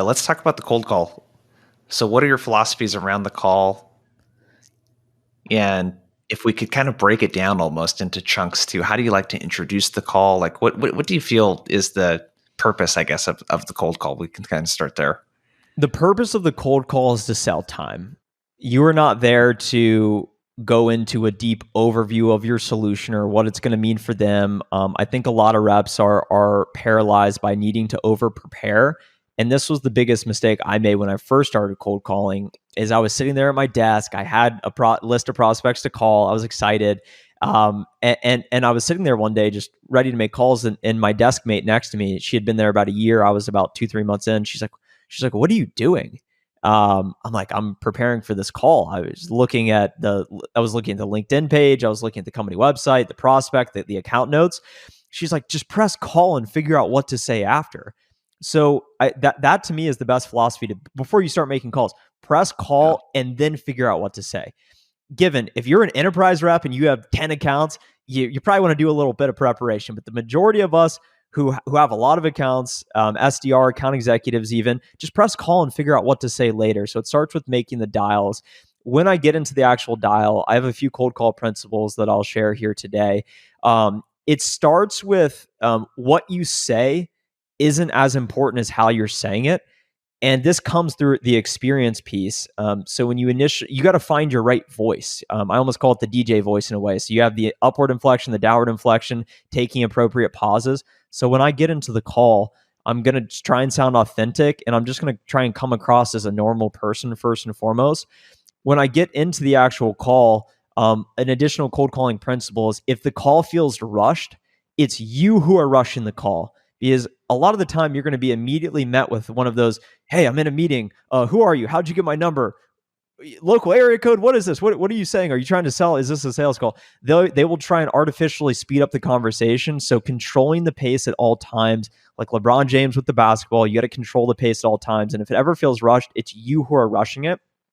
let's talk about the cold call. So what are your philosophies around the call? And if we could kind of break it down almost into chunks too, how do you like to introduce the call? Like what do you feel is the purpose, I guess, of the cold call? We can kind of start there. The purpose of the cold call is to sell time. You are not there to go into a deep overview of your solution or what it's going to mean for them. I think a lot of reps are paralyzed by needing to over prepare. And this was the biggest mistake I made when I first started cold calling. Is I was sitting there at my desk. I had a list of prospects to call. I was excited. And I was sitting there one day just ready to make calls. And my desk mate next to me, she had been there about a year. I was about 2-3 months in. She's like, what are you doing? I'm like, I'm preparing for this call. I was looking at the LinkedIn page. I was looking at the company website, the prospect, the account notes. She's like, just press call and figure out what to say after. So that to me is the best philosophy before you start making calls. Press call and then figure out what to say. Given if you're an enterprise rep and you have 10 accounts, you probably want to do a little bit of preparation. But the majority of us who have a lot of accounts, SDR, account executives even, just press call and figure out what to say later. So it starts with making the dials. When I get into the actual dial, I have a few cold call principles that I'll share here today. It starts with what you say isn't as important as how you're saying it. And this comes through the experience piece. So when you got to find your right voice. I almost call it the DJ voice in a way. So you have the upward inflection, the downward inflection, taking appropriate pauses. So when I get into the call, I'm going to try and sound authentic, and I'm just going to try and come across as a normal person first and foremost. When I get into the actual call, an additional cold calling principle is if the call feels rushed, it's you who are rushing the call. Because a lot of the time you're going to be immediately met with one of those, hey, I'm in a meeting. Who are you? How'd you get my number? Local area code. What is this? What are you saying? Are you trying to sell? Is this a sales call? They will try and artificially speed up the conversation. So controlling the pace at all times, like LeBron James with the basketball, you got to control the pace at all times. And if it ever feels rushed, it's you who are rushing it.